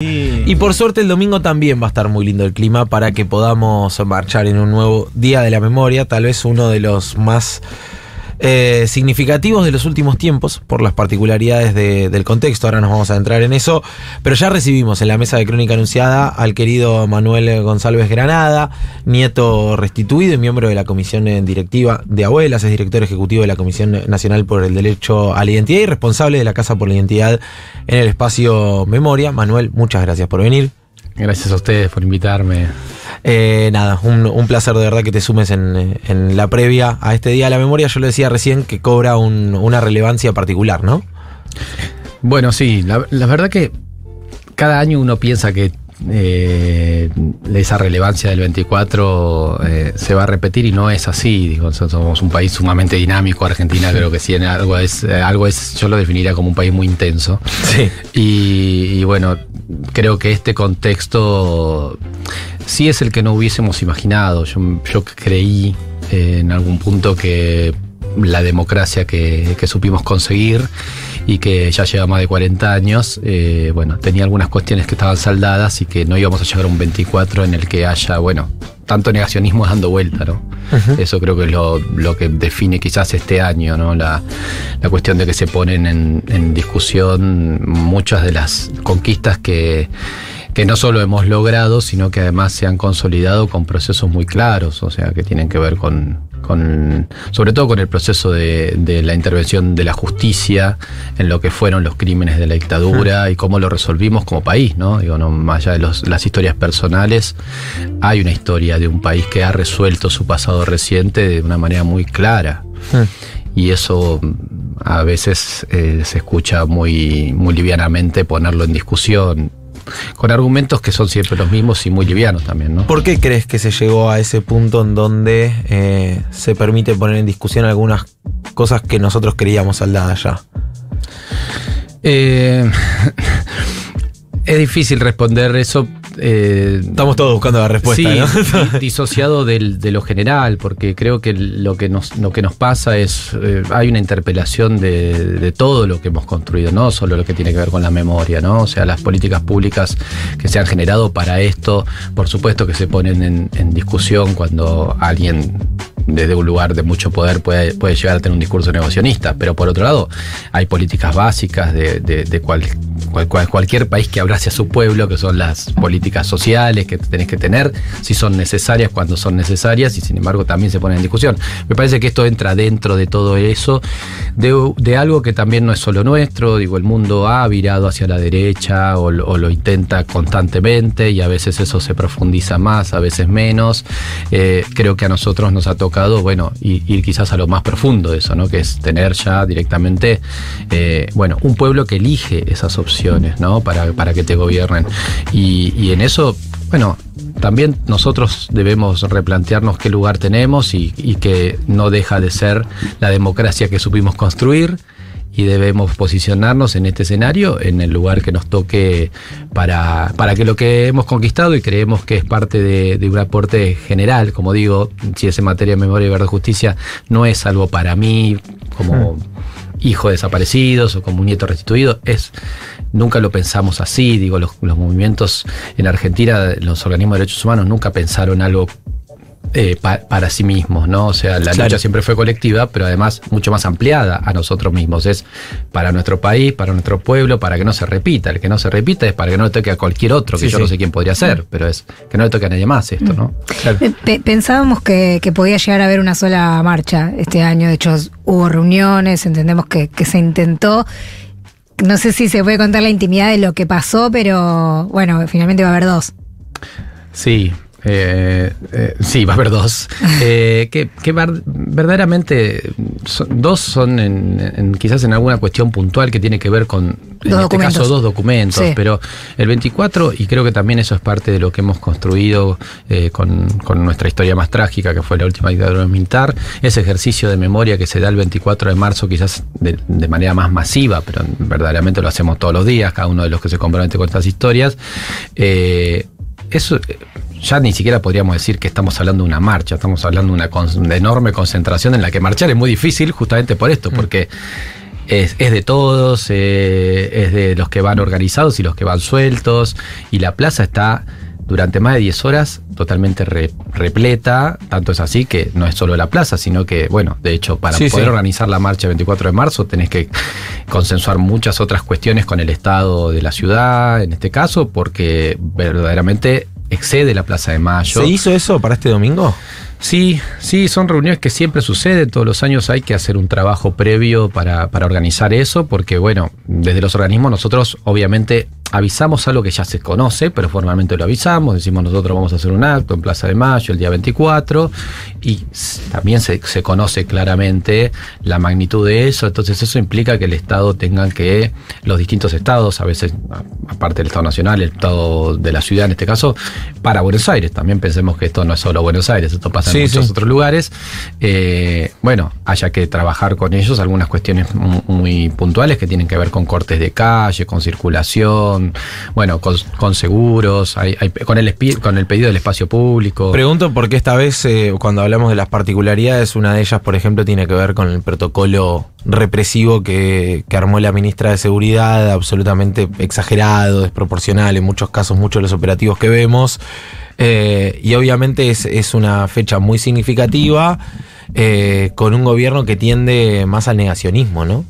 Y por suerte el domingo también va a estar muy lindo el clima para que podamos marchar en un nuevo Día de la Memoria, tal vez uno de los más significativos de los últimos tiempos por las particularidades del contexto. Ahora nos vamos a entrar en eso, pero ya recibimos en la mesa de Crónica Anunciada al querido Manuel González Granada, nieto restituido y miembro de la comisión directiva de Abuelas, es director ejecutivo de la Comisión Nacional por el Derecho a la Identidad y responsable de la Casa por la Identidad en el espacio Memoria. Manuel, muchas gracias por venir. Gracias a ustedes por invitarme. Nada, un placer de verdad que te sumes en la previa a este Día de la Memoria. Yo lo decía recién que cobra una relevancia particular, ¿no? Bueno, sí, la verdad que cada año uno piensa que esa relevancia del 24 se va a repetir y no es así. Digo, somos un país sumamente dinámico. Argentina creo que sí, algo es, yo lo definiría como un país muy intenso. Sí. Y bueno, creo que este contexto sí es el que no hubiésemos imaginado. Yo creí en algún punto que la democracia que supimos conseguir y que ya lleva más de 40 años, bueno, tenía algunas cuestiones que estaban saldadas y que no íbamos a llegar a un 24 en el que haya, bueno, tanto negacionismo dando vuelta, ¿no? Uh-huh. Eso creo que es lo que define quizás este año, ¿no? La cuestión de que se ponen en discusión muchas de las conquistas que no solo hemos logrado, sino que además se han consolidado con procesos muy claros, o sea, que tienen que ver sobre todo con el proceso de la intervención de la justicia en lo que fueron los crímenes de la dictadura y cómo lo resolvimos como país, ¿no? Digo, no, más allá de las historias personales, hay una historia de un país que ha resuelto su pasado reciente de una manera muy clara. Y eso a veces se escucha muy, muy livianamente ponerlo en discusión, con argumentos que son siempre los mismos y muy livianos también, ¿no? ¿Por qué crees que se llegó a ese punto en donde se permite poner en discusión algunas cosas que nosotros creíamos saldadas ya? Es difícil responder eso. Estamos todos buscando la respuesta, sí, ¿no? Disociado de lo general, porque creo que lo que nos pasa es, hay una interpelación de todo lo que hemos construido, no solo lo que tiene que ver con la memoria, ¿no? O sea, las políticas públicas que se han generado para esto, por supuesto que se ponen en discusión cuando alguien desde un lugar de mucho poder puede llegar a tener un discurso negacionista, pero por otro lado hay políticas básicas de cualquier país que abrace a su pueblo, que son las políticas sociales que tenés que tener, si son necesarias, cuando son necesarias, y sin embargo también se ponen en discusión. Me parece que esto entra dentro de todo eso, de algo que también no es solo nuestro. Digo, el mundo ha virado hacia la derecha o lo intenta constantemente, y a veces eso se profundiza más, a veces menos. Creo que a nosotros nos ha tocado, bueno, ir quizás a lo más profundo de eso, ¿no? Que es tener ya directamente, bueno, un pueblo que elige esas opciones, ¿no? Para que te gobiernen. Y en eso, bueno, también nosotros debemos replantearnos qué lugar tenemos y que no deja de ser la democracia que supimos construir, y debemos posicionarnos en este escenario en el lugar que nos toque para que lo que hemos conquistado y creemos que es parte de un aporte general, como digo, si es en materia de memoria y verdad y justicia, no es algo para mí como hijo de desaparecidos o como un nieto restituido, nunca lo pensamos así. Digo, los movimientos en Argentina, los organismos de derechos humanos nunca pensaron algo para sí mismos, ¿no? O sea, la lucha siempre fue colectiva, pero además mucho más ampliada a nosotros mismos. Es para nuestro país, para nuestro pueblo, para que no se repita. El que no se repita es para que no le toque a cualquier otro, que yo no sé quién podría ser, pero es que no le toque a nadie más esto, ¿no? Claro. Pensábamos que podía llegar a haber una sola marcha este año. De hecho, hubo reuniones, entendemos que se intentó. No sé si se puede contar la intimidad de lo que pasó, pero bueno, finalmente va a haber dos. Sí. Sí, va a haber dos. Que verdaderamente dos son quizás en alguna cuestión puntual que tiene que ver con, en este caso, dos documentos. Sí. Pero el 24, y creo que también eso es parte de lo que hemos construido con nuestra historia más trágica, que fue la última dictadura militar, ese ejercicio de memoria que se da el 24 de marzo quizás de manera más masiva, pero verdaderamente lo hacemos todos los días, cada uno de los que se compromete con estas historias. Eso ya ni siquiera podríamos decir que estamos hablando de una marcha, estamos hablando de una enorme concentración en la que marchar es muy difícil justamente por esto, porque es de todos, es de los que van organizados y los que van sueltos, y la plaza está durante más de 10 horas totalmente repleta. Tanto es así que no es solo la plaza, sino que, bueno, de hecho, para poder organizar la marcha el 24 de marzo tenés que consensuar muchas otras cuestiones con el Estado de la ciudad, en este caso, porque verdaderamente excede la Plaza de Mayo. ¿Se hizo eso para este domingo? Sí, son reuniones que siempre suceden, todos los años hay que hacer un trabajo previo para organizar eso, porque bueno, desde los organismos nosotros obviamente avisamos algo que ya se conoce, pero formalmente lo avisamos, decimos nosotros vamos a hacer un acto en Plaza de Mayo el día 24, y también se conoce claramente la magnitud de eso, entonces eso implica que el Estado tenga que, los distintos estados, a veces, aparte del Estado Nacional, el Estado de la ciudad en este caso, para Buenos Aires, también pensemos que esto no es solo Buenos Aires, esto pasa en muchos otros lugares, bueno, haya que trabajar con ellos algunas cuestiones muy puntuales que tienen que ver con cortes de calle, con circulación, bueno, con seguros, con el pedido del espacio público. Pregunto porque esta vez, cuando hablamos de las particularidades, una de ellas, por ejemplo, tiene que ver con el protocolo represivo que armó la ministra de Seguridad, absolutamente exagerado, desproporcional, en muchos casos, muchos de los operativos que vemos. Y obviamente es una fecha muy significativa, con un gobierno que tiende más al negacionismo, ¿no?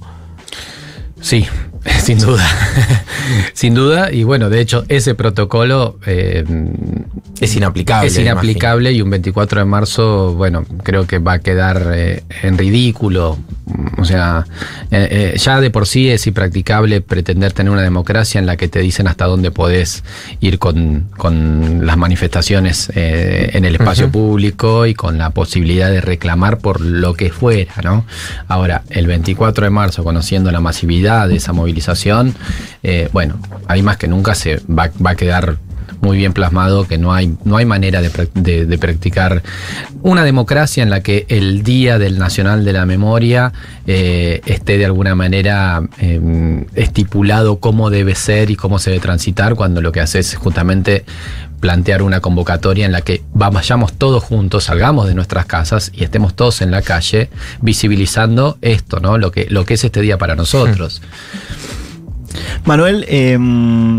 Sí, sin duda. Sin duda, y bueno, de hecho, ese protocolo es inaplicable. Es inaplicable, y un 24 de marzo, bueno, creo que va a quedar en ridículo. O sea, ya de por sí es impracticable pretender tener una democracia en la que te dicen hasta dónde podés ir con las manifestaciones en el espacio público y con la posibilidad de reclamar por lo que fuera, ¿no? Ahora, el 24 de marzo, conociendo la masividad de esa movilización, bueno, ahí más que nunca se va a quedar muy bien plasmado que no hay manera de practicar una democracia en la que el Día del Nacional de la Memoria esté de alguna manera estipulado cómo debe ser y cómo se debe transitar, cuando lo que hace es justamente plantear una convocatoria en la que vayamos todos juntos, salgamos de nuestras casas y estemos todos en la calle visibilizando esto, ¿no? Lo que es este día para nosotros. Manuel,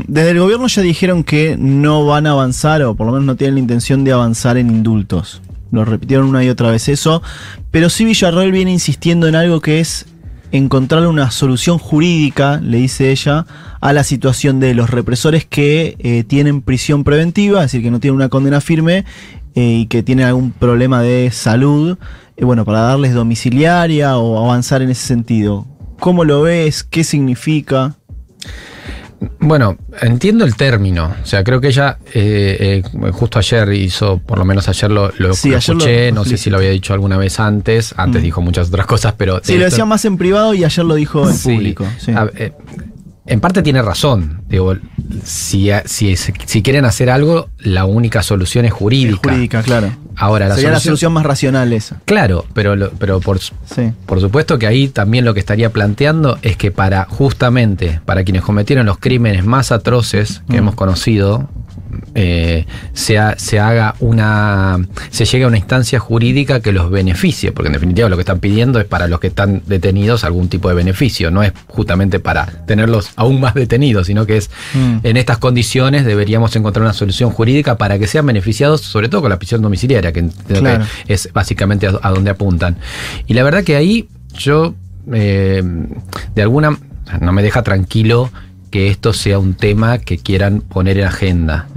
desde el gobierno ya dijeron que no van a avanzar, o por lo menos no tienen la intención de avanzar en indultos. Lo repitieron una y otra vez eso, pero sí Villarroel viene insistiendo en algo que es encontrar una solución jurídica, le dice ella, a la situación de los represores que tienen prisión preventiva, es decir, que no tienen una condena firme y que tienen algún problema de salud, bueno, para darles domiciliaria o avanzar en ese sentido. ¿Cómo lo ves? ¿Qué significa? Bueno, entiendo el término, o sea, creo que ella justo ayer hizo, por lo menos ayer lo escuché, no sé si lo había dicho alguna vez antes dijo muchas otras cosas, pero... Sí, lo decía más en privado y ayer lo dijo en público. Sí. En parte tiene razón, digo, si quieren hacer algo, la única solución es jurídica. Es jurídica, claro. Ahora, sería la solución más racional esa. Claro, pero por supuesto que ahí también lo que estaría planteando es que justamente para quienes cometieron los crímenes más atroces que hemos conocido, se llegue a una instancia jurídica que los beneficie, porque en definitiva lo que están pidiendo es para los que están detenidos algún tipo de beneficio, no es justamente para tenerlos aún más detenidos, sino que es en estas condiciones deberíamos encontrar una solución jurídica para que sean beneficiados, sobre todo con la prisión domiciliaria, que es básicamente a donde apuntan. Y la verdad que ahí yo no me deja tranquilo que esto sea un tema que quieran poner en agenda.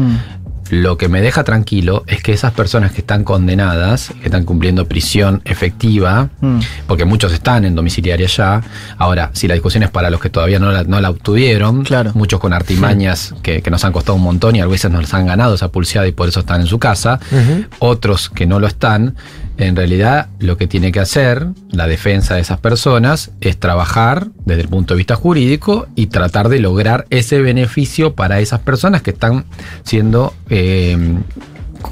Lo que me deja tranquilo es que esas personas que están condenadas, que están cumpliendo prisión efectiva, porque muchos están en domiciliaria ya, ahora, si la discusión es para los que todavía no la obtuvieron, muchos con artimañas que nos han costado un montón y a veces nos han ganado esa pulseada y por eso están en su casa, otros que no lo están, en realidad lo que tiene que hacer la defensa de esas personas es trabajar desde el punto de vista jurídico y tratar de lograr ese beneficio para esas personas que están siendo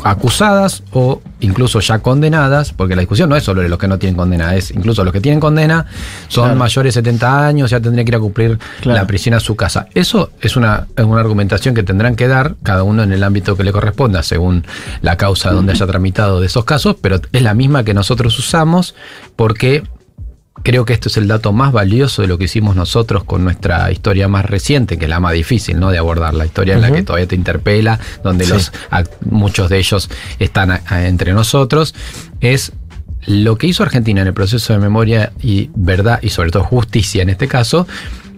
acusadas o incluso ya condenadas, porque la discusión no es solo de los que no tienen condena, es incluso los que tienen condena son mayores de 70 años, ya tendrían que ir a cumplir la prisión a su casa. Eso es una argumentación que tendrán que dar cada uno en el ámbito que le corresponda, según la causa donde haya tramitado de esos casos, pero es la misma que nosotros usamos porque creo que esto es el dato más valioso de lo que hicimos nosotros con nuestra historia más reciente, que es la más difícil, ¿no?, de abordar, la historia en la que todavía te interpela, donde muchos de ellos están entre nosotros, es lo que hizo Argentina en el proceso de memoria y verdad, y sobre todo justicia en este caso,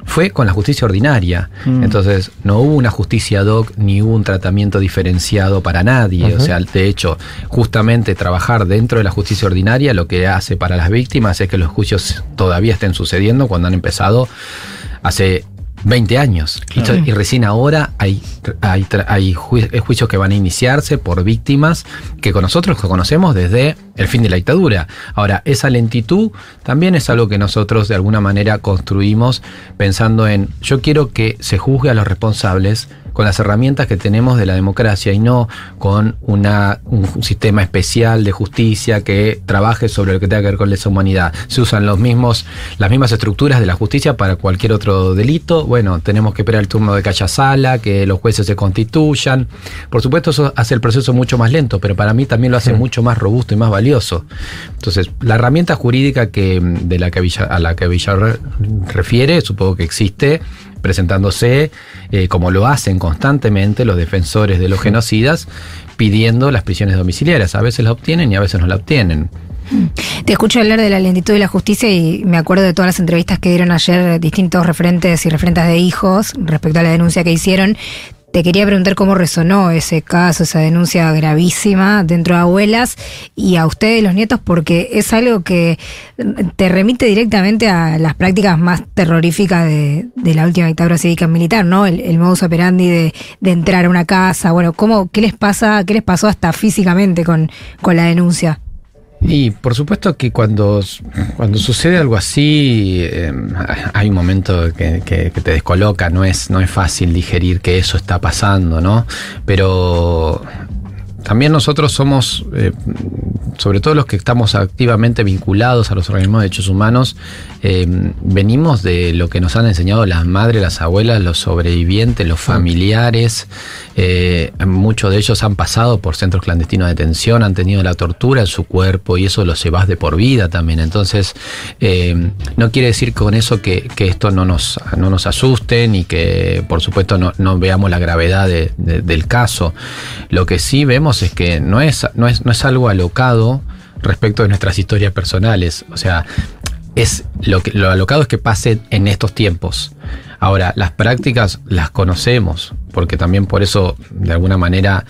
fue con la justicia ordinaria. Entonces, no hubo una justicia ad hoc, ni hubo un tratamiento diferenciado para nadie. O sea, de hecho, justamente trabajar dentro de la justicia ordinaria lo que hace para las víctimas es que los juicios todavía estén sucediendo cuando han empezado hace 20 años. Y recién ahora hay juicios que van a iniciarse por víctimas que con nosotros conocemos desde el fin de la dictadura. Ahora, esa lentitud también es algo que nosotros de alguna manera construimos pensando en, yo quiero que se juzgue a los responsables con las herramientas que tenemos de la democracia y no con un sistema especial de justicia que trabaje sobre lo que tenga que ver con lesa humanidad. Se usan las mismas estructuras de la justicia para cualquier otro delito. Bueno, tenemos que esperar el turno de Calla-Sala, que los jueces se constituyan. Por supuesto, eso hace el proceso mucho más lento, pero para mí también lo hace mucho más robusto y más valioso. Entonces, la herramienta jurídica a la que Villar refiere, supongo que existe, presentándose como lo hacen constantemente los defensores de los genocidas, pidiendo las prisiones domiciliarias. A veces la obtienen y a veces no la obtienen. Te escucho hablar de la lentitud de la justicia y me acuerdo de todas las entrevistas que dieron ayer distintos referentes y referentas de hijos respecto a la denuncia que hicieron. Te quería preguntar cómo resonó ese caso, esa denuncia gravísima dentro de Abuelas y a ustedes los nietos, porque es algo que te remite directamente a las prácticas más terroríficas de la última dictadura cívica militar, ¿no? El modus operandi de entrar a una casa. Bueno, ¿qué les pasó hasta físicamente con la denuncia? Y por supuesto que cuando sucede algo así, hay un momento que te descoloca, no es fácil digerir que eso está pasando, ¿no? Pero también nosotros somos, sobre todo los que estamos activamente vinculados a los organismos de derechos humanos, venimos de lo que nos han enseñado las madres, las abuelas, los sobrevivientes, los familiares. Muchos de ellos han pasado por centros clandestinos de detención, han tenido la tortura en su cuerpo y eso los llevas de por vida también. Entonces, no quiere decir con eso que esto no nos asuste ni que, por supuesto, no veamos la gravedad del caso. Lo que sí vemos es que no es algo alocado respecto de nuestras historias personales. O sea, lo alocado es que pase en estos tiempos. Ahora, las prácticas las conocemos, porque también por eso, de alguna manera,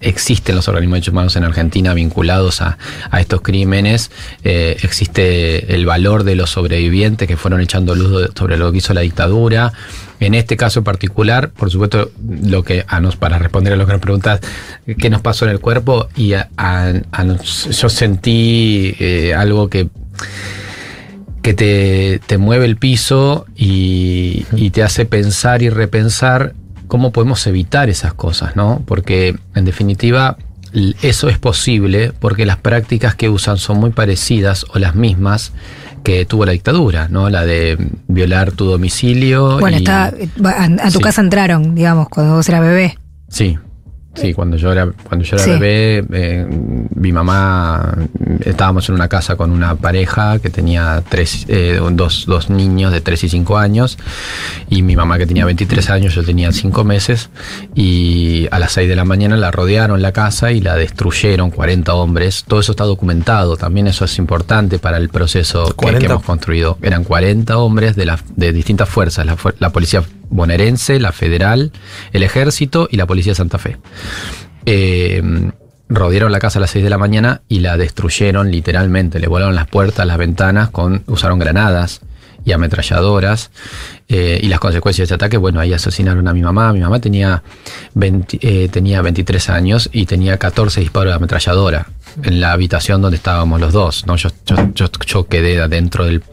existen los organismos de derechos humanos en Argentina vinculados a estos crímenes. Existe el valor de los sobrevivientes que fueron echando luz sobre lo que hizo la dictadura. En este caso en particular, por supuesto, para responder a lo que nos preguntas, ¿qué nos pasó en el cuerpo? Y yo sentí algo que te mueve el piso y te hace pensar y repensar cómo podemos evitar esas cosas, ¿no? Porque, en definitiva, eso es posible porque las prácticas que usan son muy parecidas o las mismas que tuvo la dictadura, ¿no? La de violar tu domicilio. Bueno, a tu casa entraron, digamos, cuando vos eras bebé. Sí, cuando yo era bebé, mi mamá, estábamos en una casa con una pareja que tenía dos niños de 3 y 5 años, y mi mamá que tenía 23 años, yo tenía 5 meses, y a las 6 de la mañana la rodearon la casa y la destruyeron 40 hombres. Todo eso está documentado, también eso es importante para el proceso que hemos construido. Eran 40 hombres de distintas fuerzas, la policía bonaerense, la federal, el ejército y la policía de Santa Fe. Rodearon la casa a las 6 de la mañana y la destruyeron literalmente, le volaron las puertas, las ventanas, usaron granadas y ametralladoras, y las consecuencias de ese ataque, bueno, ahí asesinaron a mi mamá. Mi mamá tenía 23 años y tenía 14 disparos de ametralladora en la habitación donde estábamos los dos, ¿no? Yo quedé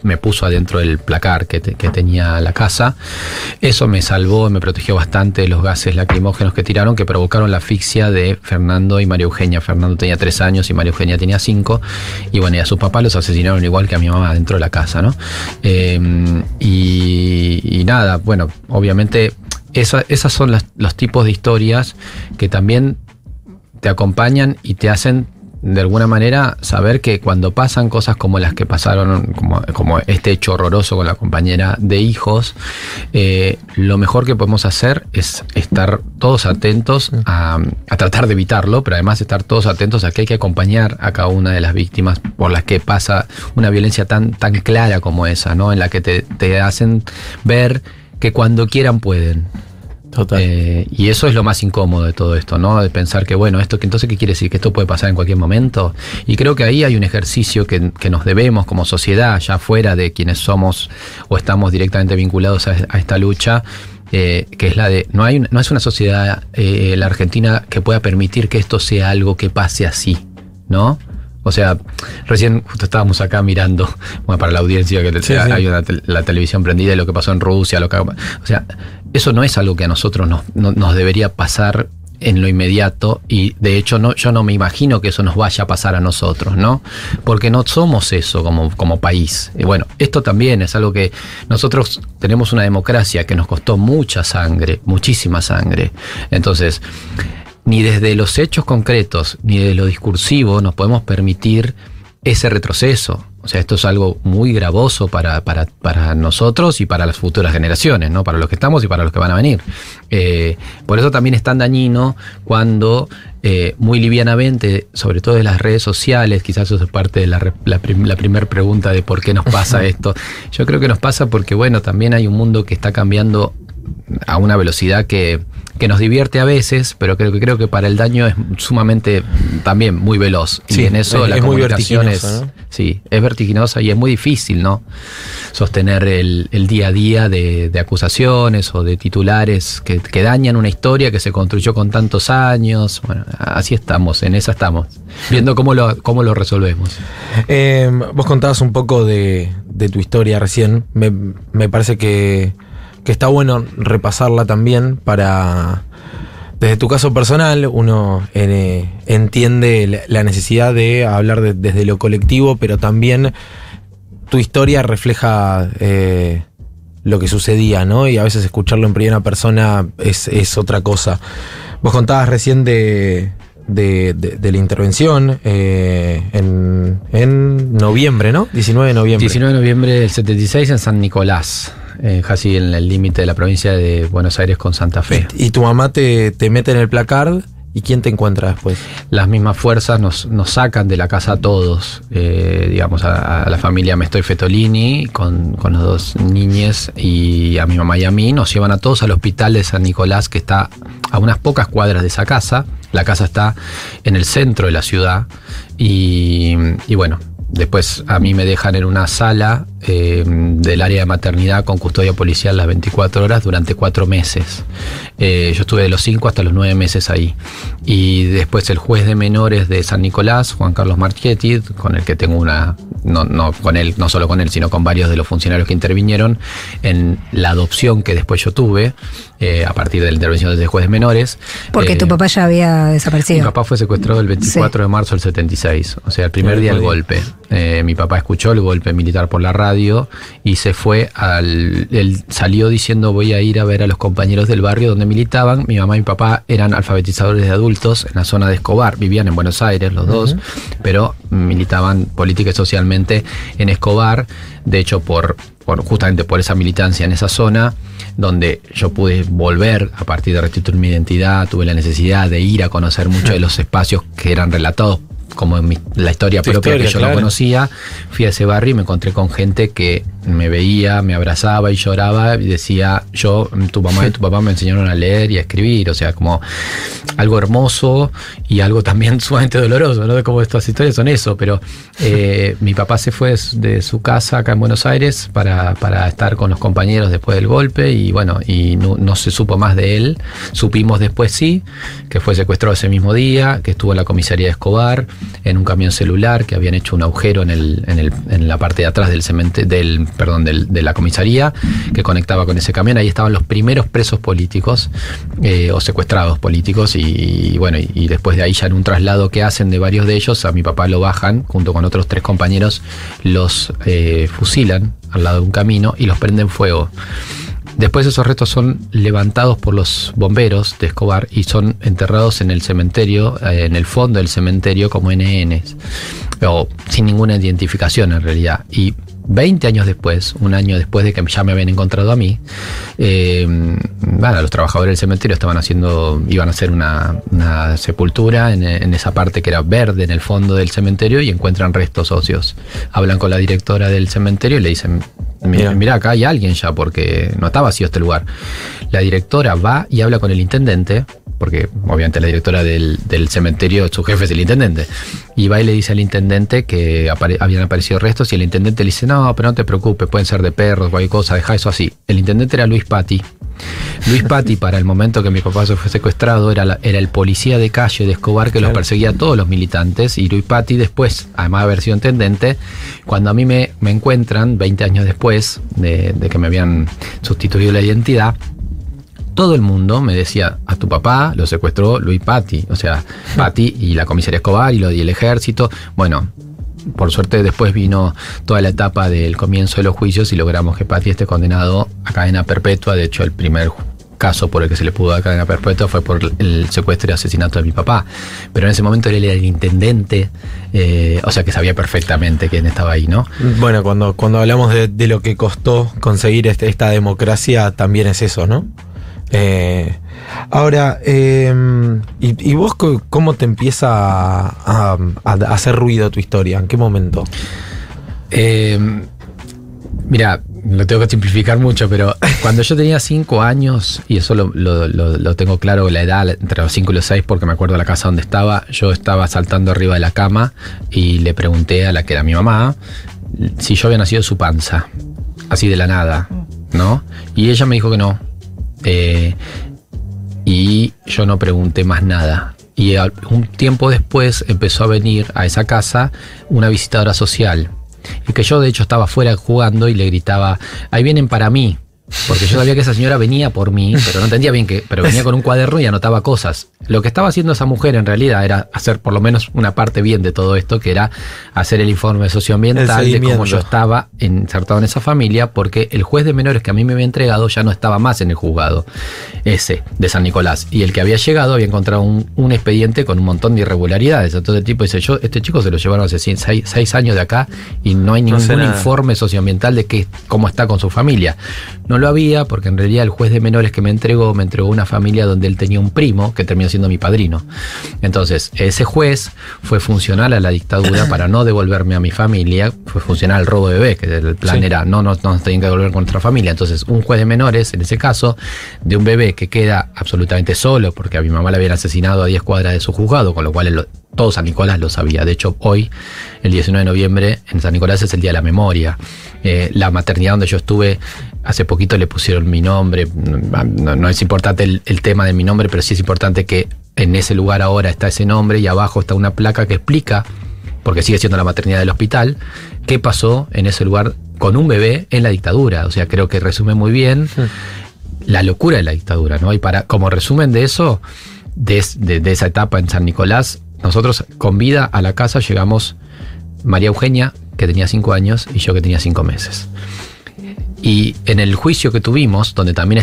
me puso adentro del placar que tenía la casa. Eso me salvó, me protegió bastante de los gases lacrimógenos que tiraron, que provocaron la asfixia de Fernando y María Eugenia. Fernando tenía 3 años y María Eugenia tenía 5, y bueno, y a sus papás los asesinaron igual que a mi mamá dentro de la casa, ¿no? Y nada, bueno, obviamente esas son los tipos de historias que también te acompañan y te hacen de alguna manera saber que cuando pasan cosas como las que pasaron, como este hecho horroroso con la compañera de hijos, lo mejor que podemos hacer es estar todos atentos a tratar de evitarlo, pero además estar todos atentos a que hay que acompañar a cada una de las víctimas por las que pasa una violencia tan clara como esa, ¿no? En la que te hacen ver que cuando quieran pueden. Total. Y eso es lo más incómodo de todo esto, ¿no? De pensar que, bueno, entonces, ¿qué quiere decir? ¿Que esto puede pasar en cualquier momento? Y creo que ahí hay un ejercicio que nos debemos como sociedad, ya fuera de quienes somos o estamos directamente vinculados a esta lucha, que es la de, no es una sociedad, la Argentina, que pueda permitir que esto sea algo que pase así, ¿no? O sea, recién justo estábamos acá mirando, bueno, para la audiencia que hay la televisión prendida y lo que pasó en Rusia, o sea, eso no es algo que a nosotros nos debería pasar en lo inmediato, y de hecho yo no me imagino que eso nos vaya a pasar a nosotros, ¿no? Porque no somos eso como país. Y bueno, esto también es algo que nosotros tenemos una democracia que nos costó mucha sangre, muchísima sangre. Entonces, ni desde los hechos concretos, ni desde lo discursivo nos podemos permitir ese retroceso. O sea, esto es algo muy gravoso para nosotros y para las futuras generaciones, ¿no? Para los que estamos y para los que van a venir. Por eso también es tan dañino cuando muy livianamente, sobre todo en las redes sociales, quizás eso es parte de la primera pregunta de por qué nos pasa esto. Yo creo que nos pasa porque, bueno, también hay un mundo que está cambiando a una velocidad que nos divierte a veces, pero creo que para el daño es sumamente también muy veloz. Sí, y en eso la comunicación ¿no? Sí, es vertiginosa y es muy difícil, ¿no? Sostener el día a día de acusaciones o de titulares que dañan una historia que se construyó con tantos años. Bueno, así estamos, en esa estamos, viendo cómo lo resolvemos. Vos contabas un poco de tu historia recién. Me parece que está bueno repasarla también para, desde tu caso personal, uno entiende la necesidad de hablar desde lo colectivo, pero también tu historia refleja lo que sucedía, ¿no? Y a veces escucharlo en primera persona es otra cosa. Vos contabas recién de la intervención en noviembre, ¿no? 19 de noviembre. 19 de noviembre del 76 en San Nicolás. Casi en el límite de la provincia de Buenos Aires con Santa Fe. ¿Y tu mamá te mete en el placard? ¿Y quién te encuentra después? Las mismas fuerzas nos sacan de la casa a todos, digamos, a la familia Mestoy Fetolini, con los dos niñes, y a mi mamá y a mí, nos llevan a todos al hospital de San Nicolás, que está a unas pocas cuadras de esa casa. La casa está en el centro de la ciudad, y bueno, después a mí me dejan en una sala del área de maternidad con custodia policial las 24 horas durante 4 meses. Yo estuve de los 5 hasta los 9 meses ahí. Y después el juez de menores de San Nicolás, Juan Carlos Marchetti, con el que tengo no solo con él, sino con varios de los funcionarios que intervinieron en la adopción que después yo tuve, a partir de la intervención del juez de menores. Porque tu papá ya había desaparecido. Mi papá fue secuestrado el 24 de marzo del 76, o sea, el primer día del golpe. Mi papá escuchó el golpe militar por la radio y se fue él salió diciendo: voy a ir a ver a los compañeros del barrio donde militaban. Mi mamá y mi papá eran alfabetizadores de adultos en la zona de Escobar, vivían en Buenos Aires los dos, pero militaban política y socialmente en Escobar. De hecho, justamente por esa militancia en esa zona, donde yo pude volver a partir de restituir mi identidad, tuve la necesidad de ir a conocer muchos de los espacios que eran relatados como en la historia propia que yo no conocía. Fui a ese barrio y me encontré con gente que me veía, me abrazaba y lloraba y decía: tu mamá y tu papá me enseñaron a leer y a escribir. O sea, como algo hermoso y algo también sumamente doloroso, ¿no? De cómo estas historias son eso. Pero mi papá se fue de su casa acá en Buenos Aires para estar con los compañeros después del golpe, y bueno, y no se supo más de él. Supimos después sí, que fue secuestrado ese mismo día, que estuvo en la comisaría de Escobar en un camión celular, que habían hecho un agujero en la parte de atrás de la comisaría, que conectaba con ese camión. Ahí estaban los primeros presos políticos o secuestrados políticos, y bueno, y después de ahí, ya en un traslado que hacen de varios de ellos, a mi papá lo bajan junto con otros 3 compañeros, los fusilan al lado de un camino y los prenden fuego. Después esos restos son levantados por los bomberos de Escobar y son enterrados en el cementerio, en el fondo del cementerio como NNs, o sin ninguna identificación en realidad. Y 20 años después, un año después de que ya me habían encontrado a mí, los trabajadores del cementerio iban a hacer una sepultura en esa parte que era verde en el fondo del cementerio y encuentran restos óseos. Hablan con la directora del cementerio y le dicen, mira, acá hay alguien ya porque no está vacío este lugar. La directora va y habla con el intendente, porque obviamente la directora del cementerio, su jefe es el intendente, y va y le dice al intendente que habían aparecido restos y el intendente le dice, no, pero no te preocupes, pueden ser de perros, cualquier cosa, deja eso así. El intendente era Luis Patti. Luis Patti, para el momento que mi papá se fue secuestrado, era el policía de calle de Escobar que los perseguía a todos los militantes, y Luis Patti después, además de haber sido intendente, cuando a mí me encuentran 20 años después de que me habían sustituido la identidad, todo el mundo me decía, a tu papá lo secuestró Luis Patti, o sea, Patti y la comisaría Escobar y el ejército. Bueno, por suerte después vino toda la etapa del comienzo de los juicios y logramos que Patti esté condenado a cadena perpetua. De hecho, el primer caso por el que se le pudo dar cadena perpetua fue por el secuestro y asesinato de mi papá. Pero en ese momento él era el intendente, o sea que sabía perfectamente quién estaba ahí, ¿no? Bueno, cuando hablamos de lo que costó conseguir esta democracia, también es eso, ¿no? Ahora, ¿y vos cómo te empieza a hacer ruido tu historia? ¿En qué momento? Mira, lo tengo que simplificar mucho, pero cuando yo tenía 5 años, y eso lo tengo claro, la edad entre los 5 y los 6, porque me acuerdo de la casa donde estaba, yo estaba saltando arriba de la cama y le pregunté a la que era mi mamá si yo había nacido de su panza, así de la nada, ¿no? Y ella me dijo que no. Y yo no pregunté más nada. Y un tiempo después empezó a venir a esa casa una visitadora social. Y que yo de hecho estaba afuera jugando y le gritaba, ahí vienen para mí. Porque yo sabía que esa señora venía por mí, pero no entendía bien pero venía con un cuaderno y anotaba cosas. Lo que estaba haciendo esa mujer en realidad era hacer por lo menos una parte bien de todo esto, que era hacer el informe socioambiental de cómo yo estaba insertado en esa familia, porque el juez de menores que a mí me había entregado ya no estaba más en el juzgado ese de San Nicolás, y el que había llegado había encontrado un expediente con un montón de irregularidades. Entonces el tipo dice, este chico se lo llevaron hace 6 años de acá y no hay ningún informe socioambiental de cómo está con su familia. No lo había, porque en realidad el juez de menores que me entregó una familia donde él tenía un primo que terminó siendo mi padrino. Entonces, ese juez fue funcional a la dictadura para no devolverme a mi familia, fue funcional al robo de bebés, que el plan era no nos tenían que devolver con nuestra familia. Entonces, un juez de menores, en ese caso, de un bebé que queda absolutamente solo, porque a mi mamá la habían asesinado a 10 cuadras de su juzgado, con lo cual todo San Nicolás lo sabía. De hecho, hoy, el 19 de noviembre, en San Nicolás es el Día de la Memoria. La maternidad donde yo estuve, hace poquito le pusieron mi nombre. No es importante el tema de mi nombre, pero sí es importante que en ese lugar ahora está ese nombre y abajo está una placa que explica, porque sigue siendo la maternidad del hospital, qué pasó en ese lugar con un bebé en la dictadura. O sea, creo que resume muy bien la locura de la dictadura, ¿no? Y como resumen de eso, de esa etapa en San Nicolás, nosotros con vida a la casa llegamos María Eugenia, que tenía 5 años, y yo que tenía 5 meses. Y en el juicio que tuvimos, donde también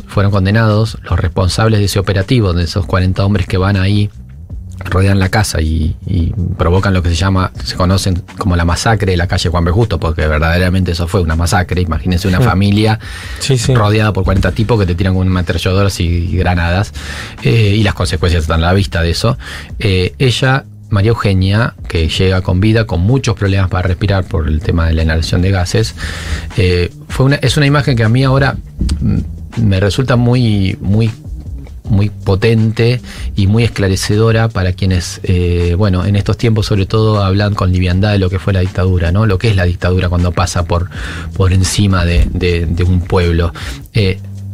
fueron condenados los responsables de ese operativo, de esos 40 hombres que van ahí, rodean la casa y provocan lo que se conocen como la masacre de la calle Juan B. Justo, porque verdaderamente eso fue una masacre. Imagínense una familia rodeada por 40 tipos que te tiran con ametralladoras y granadas, y las consecuencias están a la vista de eso. Ella, María Eugenia, que llega con vida, con muchos problemas para respirar por el tema de la inhalación de gases, es una imagen que a mí ahora me resulta muy, muy, muy potente y muy esclarecedora para quienes, en estos tiempos sobre todo hablan con liviandad de lo que fue la dictadura, ¿no? Lo que es la dictadura cuando pasa por encima de un pueblo.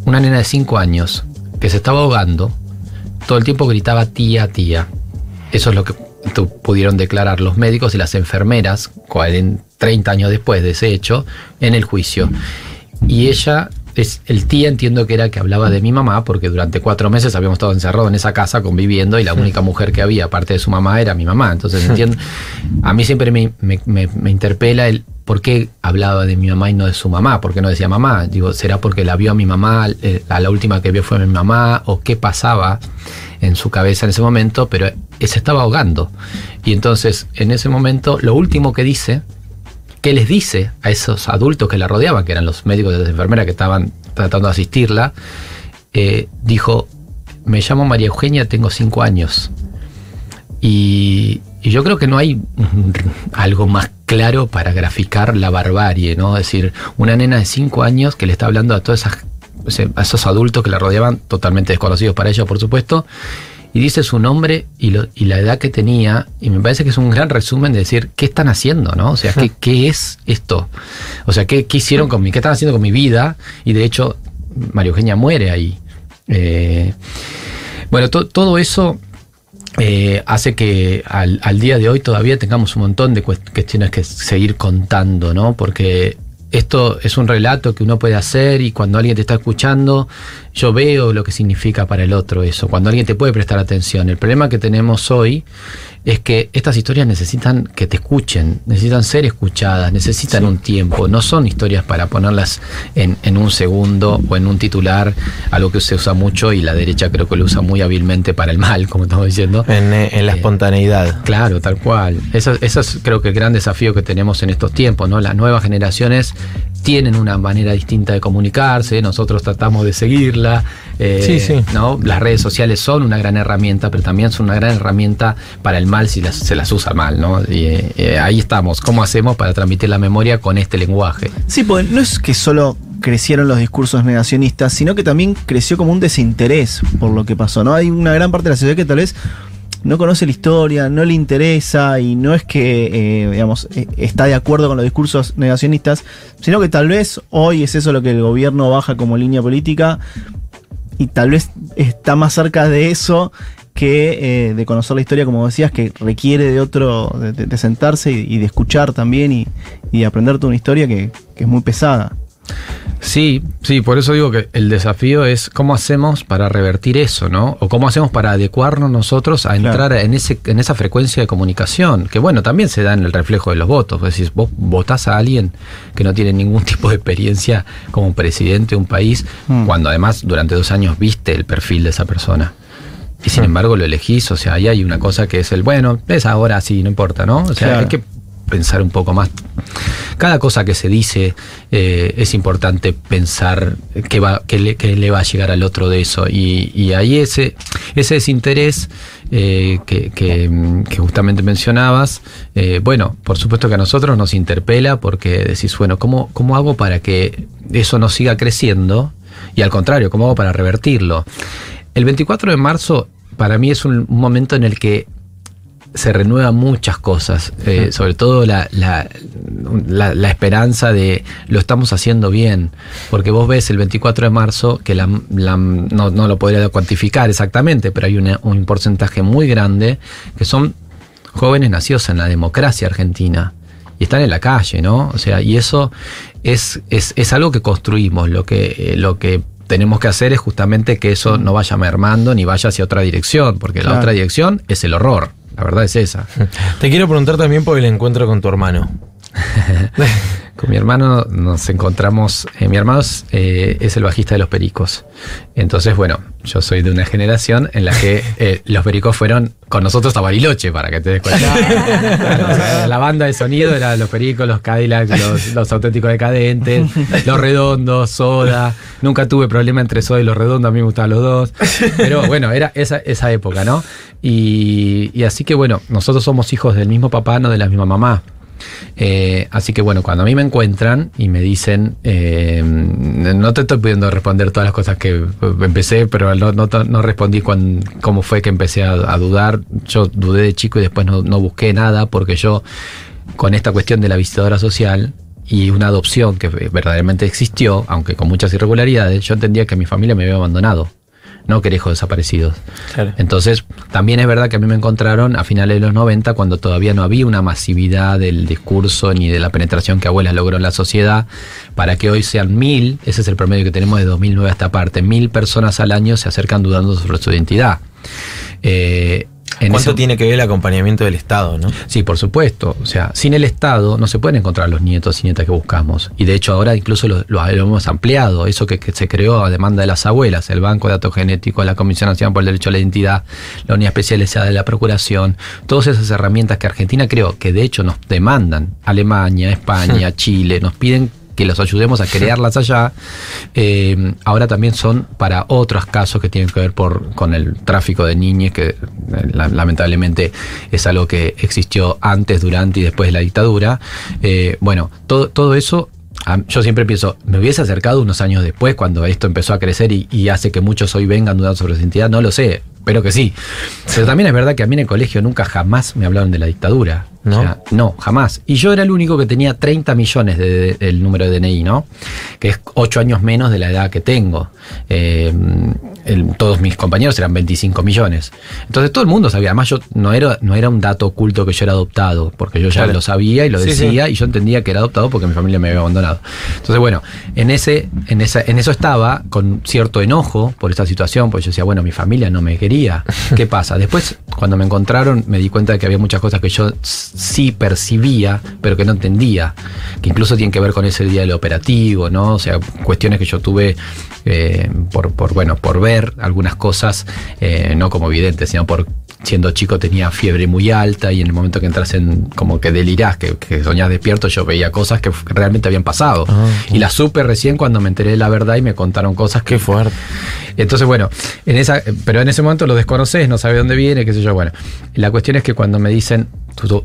Una nena de 5 años que se estaba ahogando, todo el tiempo gritaba tía, tía. Eso es lo que pudieron declarar los médicos y las enfermeras 30 años después de ese hecho en el juicio. Y ella el tía entiendo que era que hablaba de mi mamá, porque durante 4 meses habíamos estado encerrados en esa casa conviviendo y la única mujer que había, aparte de su mamá, era mi mamá. Entonces entiendo, a mí siempre me interpela el por qué hablaba de mi mamá y no de su mamá, por qué no decía mamá. Digo, ¿será porque la vio a mi mamá, a la última que vio fue mi mamá, o qué pasaba en su cabeza en ese momento? Pero se estaba ahogando. Y entonces, en ese momento, lo último que dice, ¿qué les dice a esos adultos que la rodeaban, que eran los médicos y las enfermeras que estaban tratando de asistirla? Dijo, me llamo María Eugenia, tengo 5 años. Y yo creo que no hay algo más claro para graficar la barbarie, ¿no? Es decir, una nena de 5 años que le está hablando a todas a esos adultos que la rodeaban, totalmente desconocidos para ella, por supuesto, y dice su nombre y la edad que tenía, y me parece que es un gran resumen de decir, ¿qué están haciendo, no? O sea, ¿qué es esto? O sea, ¿qué hicieron qué están haciendo con mi vida? Y de hecho, María Eugenia muere ahí. Bueno, todo eso hace que al día de hoy todavía tengamos un montón de cuestiones que seguir contando, ¿no? Porque esto es un relato que uno puede hacer y cuando alguien te está escuchando, yo veo lo que significa para el otro eso, cuando alguien te puede prestar atención. El problema que tenemos hoy es que estas historias necesitan que te escuchen, necesitan ser escuchadas, necesitan un tiempo. No son historias para ponerlas en un segundo o en un titular, algo que se usa mucho y la derecha creo que lo usa muy hábilmente para el mal, como estamos diciendo. En la espontaneidad. Claro, tal cual. Eso es creo que el gran desafío que tenemos en estos tiempos, ¿no? Las nuevas generaciones tienen una manera distinta de comunicarse, nosotros tratamos de seguirla. ¿No? Las redes sociales son una gran herramienta, pero también son una gran herramienta para el mal si se las usa mal, ¿no? Y ahí estamos. ¿Cómo hacemos para transmitir la memoria con este lenguaje? Sí, pues no es que solo crecieron los discursos negacionistas, sino que también creció como un desinterés por lo que pasó, ¿no? Hay una gran parte de la sociedad que tal vez no conoce la historia, no le interesa y no es que, está de acuerdo con los discursos negacionistas, sino que tal vez hoy es eso lo que el gobierno baja como línea política y tal vez está más cerca de eso que de conocer la historia, como decías, que requiere de sentarse y de escuchar también y de aprenderte una historia que es muy pesada. Sí, por eso digo que el desafío es cómo hacemos para revertir eso, ¿no? O cómo hacemos para adecuarnos nosotros a entrar en esa frecuencia de comunicación, que bueno, también se da en el reflejo de los votos. Es decir, vos votás a alguien que no tiene ningún tipo de experiencia como presidente de un país, cuando además durante 2 años viste el perfil de esa persona. Y sin embargo lo elegís, o sea, ahí hay una cosa que es es ahora sí, no importa, ¿no? O sea, hay que pensar un poco más. Cada cosa que se dice es importante pensar qué le va a llegar al otro de eso. Y ahí ese desinterés que justamente mencionabas, bueno, por supuesto que a nosotros nos interpela porque decís, bueno, ¿cómo hago para que eso no siga creciendo? Y al contrario, ¿cómo hago para revertirlo? El 24 de marzo para mí es un momento en el que se renuevan muchas cosas, sobre todo la esperanza de lo estamos haciendo bien, porque vos ves el 24 de marzo que no lo podría cuantificar exactamente, pero hay un porcentaje muy grande que son jóvenes nacidos en la democracia argentina y están en la calle, ¿no? O sea, y eso es algo que construimos, lo que tenemos que hacer es justamente que eso no vaya mermando ni vaya hacia otra dirección, porque la otra dirección es el horror. La verdad es esa. Te quiero preguntar también por el encuentro con tu hermano. Con mi hermano nos encontramos. Mi hermano es el bajista de Los Pericos. Entonces, bueno, yo soy de una generación en la que los Pericos fueron con nosotros a Bariloche, para que te des cuenta. Claro, o sea, la banda de sonido era Los Pericos, los Cadillacs, los Auténticos Decadentes, Los Redondos, Soda. Nunca tuve problema entre Soda y Los Redondos, a mí me gustaban los dos. Pero bueno, era esa época, ¿no? Y así que bueno, nosotros somos hijos del mismo papá, no de la misma mamá. Así que bueno, cuando a mí me encuentran y me dicen, no te estoy pudiendo responder todas las cosas que empecé, pero no respondí cómo fue que empecé a dudar. Yo dudé de chico y después no busqué nada, porque yo, con esta cuestión de la visitadora social y una adopción que verdaderamente existió, aunque con muchas irregularidades, yo entendía que mi familia me había abandonado. no querejos desaparecidos. Claro. Entonces, también es verdad que a mí me encontraron a finales de los 90, cuando todavía no había una masividad del discurso ni de la penetración que Abuelas logró en la sociedad, para que hoy sean 1000, ese es el promedio que tenemos de 2009 a esta parte, 1000 personas al año se acercan dudando sobre su identidad. ¿Cuánto tiene que ver el acompañamiento del Estado, no? Sí, por supuesto. O sea, sin el Estado no se pueden encontrar los nietos y nietas que buscamos. Y de hecho ahora incluso lo hemos ampliado. Eso que se creó a demanda de las abuelas, el Banco de Datos Genéticos, la Comisión Nacional por el Derecho a la Identidad, la Unidad Especializada de la Procuración, todas esas herramientas que Argentina creo que de hecho nos demandan, Alemania, España, Chile, nos piden que los ayudemos a crearlas allá, ahora también son para otros casos que tienen que ver con el tráfico de niñas, que lamentablemente es algo que existió antes, durante y después de la dictadura. Bueno, todo eso, yo siempre pienso, me hubiese acercado unos años después, cuando esto empezó a crecer y hace que muchos hoy vengan dudando sobre su identidad, no lo sé, espero que sí. Pero también es verdad que a mí en el colegio nunca jamás me hablaron de la dictadura. ¿No? O sea, no, jamás. Y yo era el único que tenía 30 millones del número de DNI, ¿no? Que es 8 años menos de la edad que tengo. Todos mis compañeros eran 25 millones. Entonces todo el mundo sabía. Además yo no era un dato oculto que yo era adoptado, porque yo ya lo sabía y lo decía, y yo entendía que era adoptado porque mi familia me había abandonado. Entonces bueno, en eso estaba con cierto enojo por esta situación, porque yo decía, bueno, mi familia no me quería. ¿Qué pasa? Después, cuando me encontraron, me di cuenta de que había muchas cosas que yo sí percibía, pero que no entendía, que incluso tienen que ver con ese día del operativo, ¿no? O sea, cuestiones que yo tuve por ver algunas cosas, no como evidentes, sino por siendo chico tenía fiebre muy alta, y en el momento que entras como que delirás, que soñás despierto, yo veía cosas que realmente habían pasado. Y las supe recién cuando me enteré de la verdad y me contaron cosas que... Qué fuerte. Entonces, bueno, pero en ese momento lo desconoces, no sabes dónde viene, qué sé yo. Bueno, la cuestión es que cuando me dicen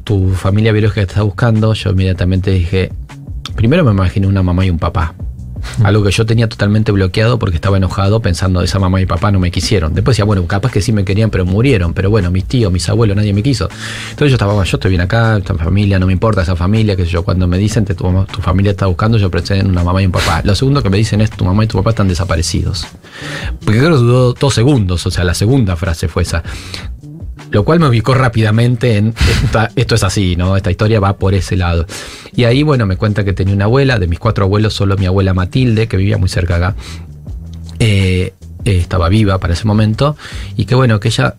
tu familia biológica que te está buscando, yo inmediatamente dije, primero me imaginé una mamá y un papá. Algo que yo tenía totalmente bloqueado porque estaba enojado pensando, esa mamá y papá no me quisieron. Después decía, bueno, capaz que sí me querían, pero murieron. Pero bueno, mis tíos, mis abuelos, nadie me quiso. Entonces yo estaba, yo estoy bien acá, esta familia, no me importa esa familia, qué sé yo. Cuando me dicen que tu familia está buscando, yo pensé en una mamá y un papá. Lo segundo que me dicen es, tu mamá y tu papá están desaparecidos. Porque creo que duró 2 segundos, o sea, la segunda frase fue esa. Lo cual me ubicó rápidamente en esto es así, ¿no? Esta historia va por ese lado. Y ahí, bueno, me cuenta que tenía una abuela, de mis 4 abuelos, solo mi abuela Matilde, que vivía muy cerca acá, estaba viva para ese momento, y que bueno, que ella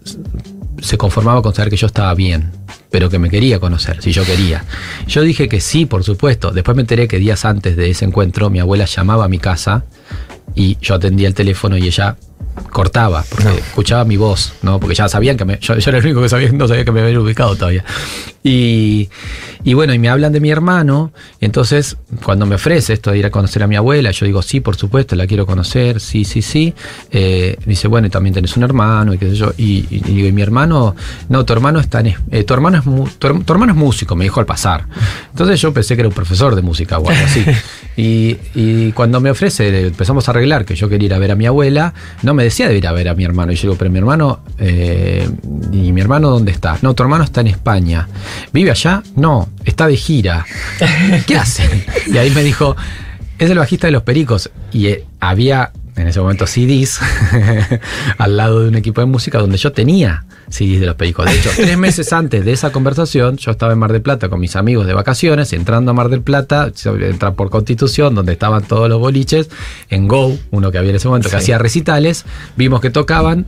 se conformaba con saber que yo estaba bien, pero que me quería conocer, si yo quería. Yo dije que sí, por supuesto. Después me enteré que días antes de ese encuentro, mi abuela llamaba a mi casa, y yo atendía el teléfono y ella cortaba, porque escuchaba mi voz, ¿no? Porque ya sabían que yo era el único que no sabía que me habían ubicado todavía. Y bueno, y me hablan de mi hermano, y entonces cuando me ofrece esto de ir a conocer a mi abuela, yo digo, sí, por supuesto, la quiero conocer, sí. Dice, bueno, y también tenés un hermano, y qué sé yo, y digo, ¿y mi hermano? No, tu hermano tu hermano es músico, me dijo al pasar. Entonces yo pensé que era un profesor de música o algo así. Y cuando me ofrece, empezamos a arreglar que yo quería ir a ver a mi abuela, no me decía de ir a ver a mi hermano. Y yo digo, pero mi hermano, ¿y mi hermano dónde está? No, tu hermano está en España. ¿Vive allá? No, está de gira. ¿Qué hace? Y ahí me dijo, es el bajista de Los Pericos. Y había en ese momento CDs al lado de un equipo de música donde yo tenía CDs de Los Pericos. De hecho, 3 meses antes de esa conversación, yo estaba en Mar del Plata con mis amigos de vacaciones, entrando a Mar del Plata, entrar por Constitución, donde estaban todos los boliches, en Go, uno que había en ese momento, que hacía recitales, vimos que tocaban,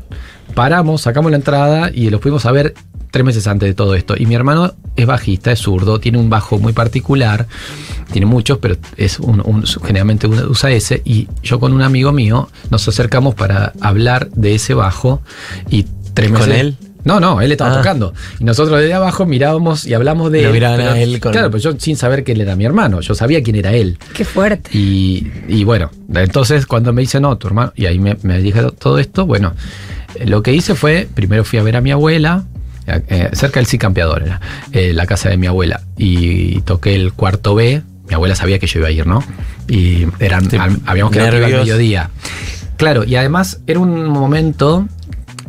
paramos, sacamos la entrada y los fuimos a ver 3 meses antes de todo esto. Y mi hermano es bajista, es zurdo, tiene un bajo muy particular, tiene muchos, pero es generalmente uno usa ese, y yo con un amigo mío nos acercamos para hablar de ese bajo, y 3 meses... ¿Con él? No, él estaba tocando. Y nosotros desde abajo mirábamos y hablamos de él. Miraban a él con... Claro, pero yo sin saber que él era mi hermano, yo sabía quién era él. Qué fuerte. Y bueno, entonces cuando me dice, no, tu hermano, y ahí me dije todo esto, bueno, lo que hice fue, primero fui a ver a mi abuela, cerca del Sí Campeador era, la casa de mi abuela, y toqué el cuarto B. Mi abuela sabía que yo iba a ir, ¿no? Y habíamos quedado al mediodía. Claro, y además era un momento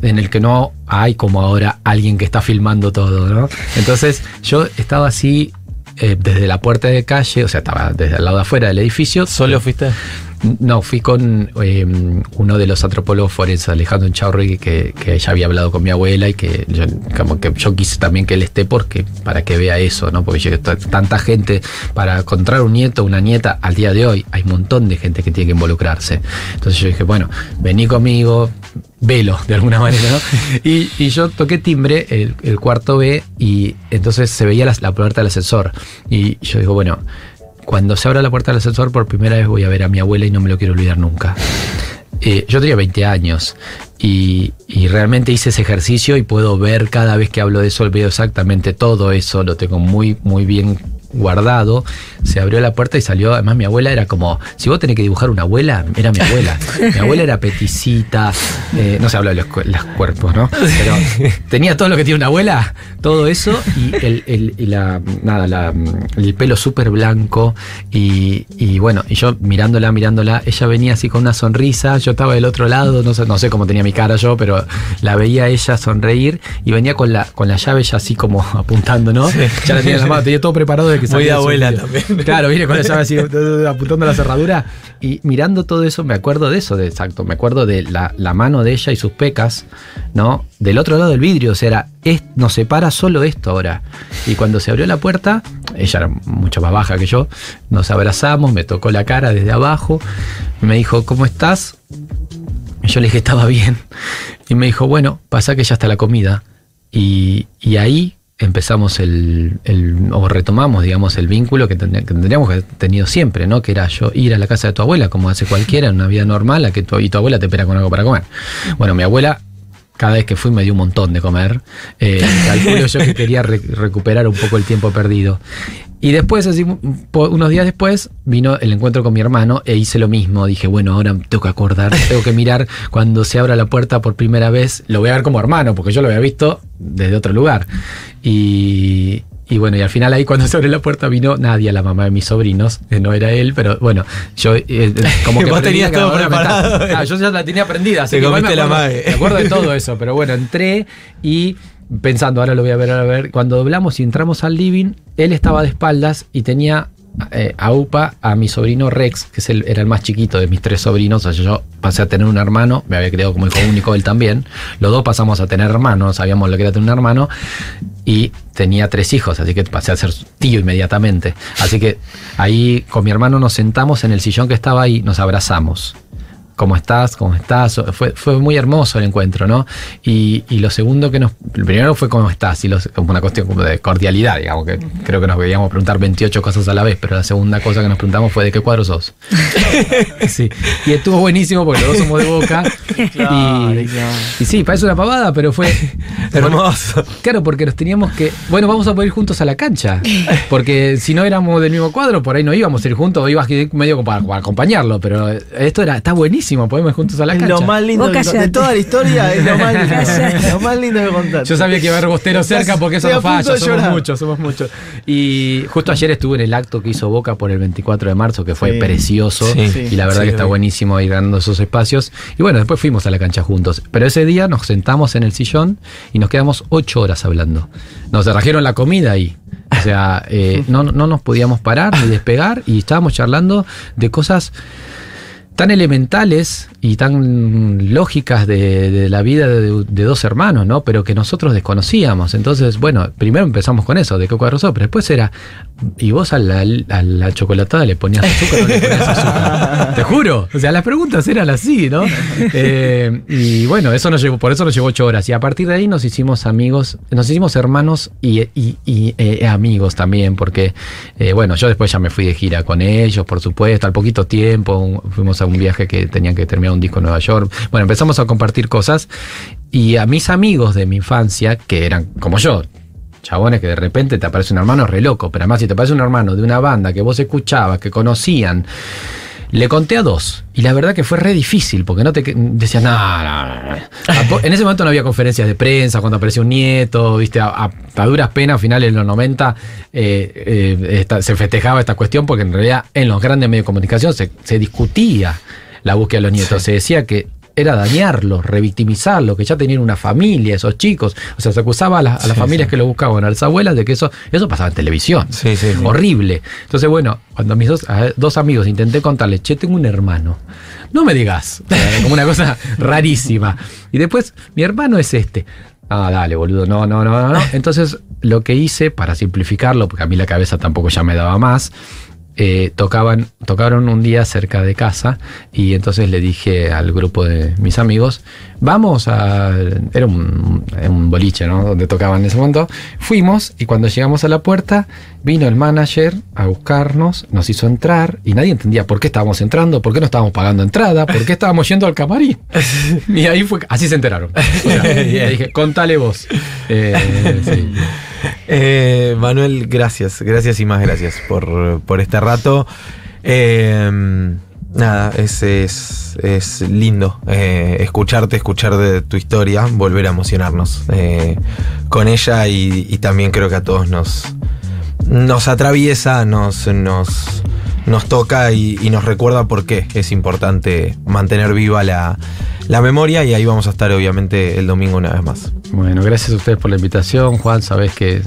en el que no hay como ahora alguien que está filmando todo, ¿no? Entonces yo estaba así desde la puerta de calle, o sea, estaba desde el lado de afuera del edificio. ¿Solo fuiste? No, fui con uno de los antropólogos forenses, Alejandro Inchaurri, que ya había hablado con mi abuela y que yo quise también que él esté para que vea eso, ¿no? Porque tanta gente, para encontrar un nieto o una nieta al día de hoy, hay un montón de gente que tiene que involucrarse. Entonces yo dije, bueno, vení conmigo, velo de alguna manera, ¿no? Y yo toqué timbre, el cuarto B, y entonces se veía la puerta del ascensor. Y yo digo, bueno, cuando se abra la puerta del ascensor por primera vez voy a ver a mi abuela y no me lo quiero olvidar nunca. Yo tenía 20 años y realmente hice ese ejercicio y puedo ver cada vez que hablo de eso, veo exactamente todo eso, lo tengo muy, muy bien guardado. Se abrió la puerta y salió. Además mi abuela era como, si vos tenés que dibujar una abuela, era mi abuela. Mi abuela era peticita, no se habla de los cuerpos, ¿no? Pero tenía todo lo que tiene una abuela, todo eso, y el pelo súper blanco, y bueno, y yo mirándola, ella venía así con una sonrisa, yo estaba del otro lado, no sé cómo tenía mi cara yo, pero la veía ella sonreír, y venía con la llave ya así como apuntando, ¿no? Sí. Ya la tenía en la mano, tenía todo preparado de que muy de abuela también. Claro, viene con la llave así apuntando a la cerradura, y mirando todo eso me acuerdo de eso, exacto, me acuerdo de la mano de ella y sus pecas, ¿no? Del otro lado del vidrio, o sea, nos separa solo esto ahora. Y cuando se abrió la puerta, ella era mucho más baja que yo, nos abrazamos, me tocó la cara desde abajo, me dijo, ¿cómo estás? Y yo le dije, estaba bien. Y me dijo, bueno, pasa que ya está la comida. Y ahí empezamos o retomamos, digamos, el vínculo que tendríamos que haber tenido siempre, ¿no? Que era yo ir a la casa de tu abuela, como hace cualquiera en una vida normal, y tu abuela te espera con algo para comer. Bueno, mi abuela, cada vez que fui me dio un montón de comer. Calculo yo que quería recuperar un poco el tiempo perdido. Y después, así, unos días después, vino el encuentro con mi hermano e hice lo mismo. Dije, bueno, ahora tengo que acordar, tengo que mirar cuando se abra la puerta por primera vez. Lo voy a ver como hermano, porque yo lo había visto desde otro lugar. Y bueno, y al final ahí cuando se abre la puerta vino Nadia, la mamá de mis sobrinos. No era él, pero bueno, yo como que vos tenías todo preparado. Yo ya la tenía aprendida, así que me acuerdo de todo eso. Pero bueno, entré y pensando, ahora lo voy a ver. Cuando doblamos y entramos al living, él estaba de espaldas y tenía a UPA a mi sobrino Rex, que era el más chiquito de mis 3 sobrinos. O sea, yo pasé a tener un hermano, me había criado como hijo único, él también. Los dos pasamos a tener hermanos, sabíamos lo que era tener un hermano, y tenía 3 hijos, así que pasé a ser tío inmediatamente. Así que ahí con mi hermano nos sentamos en el sillón que estaba ahí, nos abrazamos. ¿Cómo estás? Fue muy hermoso el encuentro, ¿no? Y lo segundo el primero fue ¿cómo estás? Y como una cuestión como de cordialidad, digamos, que creo que nos queríamos preguntar 28 cosas a la vez, pero la segunda cosa que nos preguntamos fue ¿de qué cuadro sos? Sí. Y estuvo buenísimo porque los dos somos de Boca. Y sí, parece una pavada, pero fue hermoso. Claro, porque nos teníamos que, bueno, vamos a poder ir juntos a la cancha, porque si no éramos del mismo cuadro, por ahí no íbamos a ir juntos, o ibas medio para acompañarlo, pero esto está buenísimo. Podemos ir juntos a la cancha. Lo más lindo de toda la historia es lo más lindo de contar. Yo sabía que iba a haber Bostero cerca porque eso no falla, somos muchos. Y justo ayer estuve en el acto que hizo Boca por el 24 de marzo, que fue precioso, y la verdad que está buenísimo ir ganando esos espacios. Y bueno, después fuimos a la cancha juntos. Pero ese día nos sentamos en el sillón y nos quedamos 8 horas hablando. Nos trajeron la comida ahí. O sea, no nos podíamos parar ni despegar, y estábamos charlando de cosas tan elementales y tan lógicas de la vida de 2 hermanos, ¿no? Pero que nosotros desconocíamos. Entonces, bueno, primero empezamos con eso, de qué cuadro sos, pero después era, ¿y vos a la chocolatada le ponías azúcar o le ponías azúcar? Te juro. O sea, las preguntas eran así, ¿no? Y bueno, por eso nos llevó 8 horas. Y a partir de ahí nos hicimos amigos, nos hicimos hermanos y amigos también, porque, bueno, yo después ya me fui de gira con ellos, por supuesto, al poquito tiempo, fuimos a un viaje que tenían que terminar un disco en Nueva York. Bueno, empezamos a compartir cosas, y a mis amigos de mi infancia, que eran como yo, chabones que de repente te aparece un hermano re loco, pero además si te aparece un hermano de una banda que vos escuchabas, que conocían, le conté a 2, y la verdad que fue re difícil, porque no te decías, no. En ese momento no había conferencias de prensa, cuando aparecía un nieto, viste, a duras penas, a finales de los 90, se festejaba esta cuestión, porque en realidad en los grandes medios de comunicación se discutía la búsqueda de los nietos. Se decía que era dañarlos, revictimizarlos, que ya tenían una familia, esos chicos. O sea, se acusaba a las familias que lo buscaban, a las abuelas, de que eso pasaba en televisión. Sí. Horrible. Entonces, bueno, cuando a mis dos amigos intenté contarles, che, tengo un hermano. No me digas. Como una cosa rarísima. Y después, mi hermano es este. Ah, dale, boludo, no. Entonces, lo que hice, para simplificarlo, porque a mí la cabeza tampoco ya me daba más, tocaron un día cerca de casa y entonces le dije al grupo de mis amigos, vamos era un boliche, ¿no? Donde tocaban en ese momento. Fuimos y cuando llegamos a la puerta vino el manager a buscarnos, nos hizo entrar y nadie entendía por qué estábamos entrando, por qué no estábamos pagando entrada, por qué estábamos yendo al camarín. Y ahí así se enteraron. O sea, le dije, contale vos. Sí. Manuel, gracias y más gracias por este rato. Nada, es lindo escuchar de tu historia, volver a emocionarnos con ella y también creo que a todos nos atraviesa, nos toca y nos recuerda por qué es importante mantener viva la memoria y ahí vamos a estar obviamente el domingo una vez más. Bueno, gracias a ustedes por la invitación, Juan, sabés que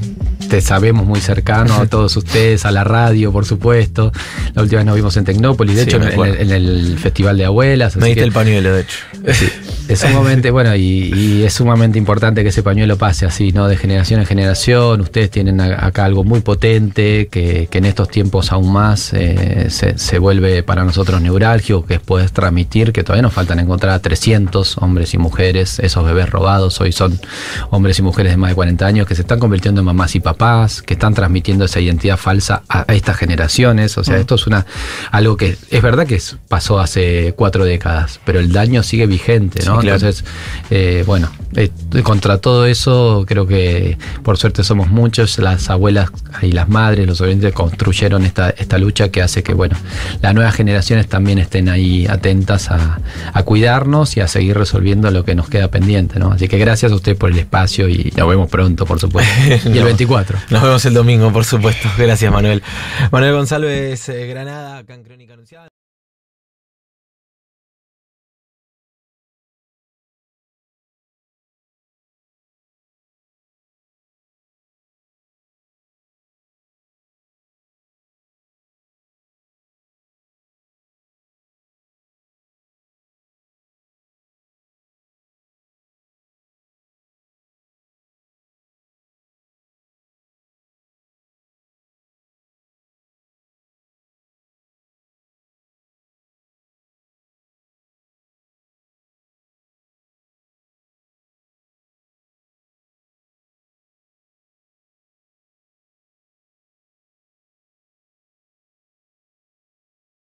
te sabemos muy cercano a todos ustedes, a la radio, por supuesto. La última vez nos vimos en Tecnópolis, de hecho en el Festival de Abuelas. Me diste el pañuelo, de hecho. Sí, es sumamente, bueno, y es sumamente importante que ese pañuelo pase así, ¿no? De generación en generación. Ustedes tienen acá algo muy potente que en estos tiempos aún más se vuelve para nosotros neurálgico, que es poder transmitir, que todavía nos faltan encontrar a 300 hombres y mujeres, esos bebés robados hoy son hombres y mujeres de más de 40 años que se están convirtiendo en mamás y papás, que están transmitiendo esa identidad falsa a estas generaciones. O sea, esto es algo que es verdad que pasó hace 4 décadas, pero el daño sigue vigente, ¿no? Sí, claro. Entonces, bueno, contra todo eso creo que por suerte somos muchos, las abuelas y las madres, los oyentes construyeron esta lucha que hace que, bueno, las nuevas generaciones también estén ahí atentas a cuidarnos y a seguir resolviendo lo que nos queda pendiente, ¿no? Así que gracias a usted por el espacio y nos vemos pronto, por supuesto. Y el 24. Nos vemos el domingo, por supuesto. Gracias, Manuel. Manuel González, Granada, acá en Crónica Anunciada.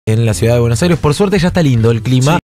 En la ciudad de Buenos Aires, por suerte ya está lindo el clima. Sí.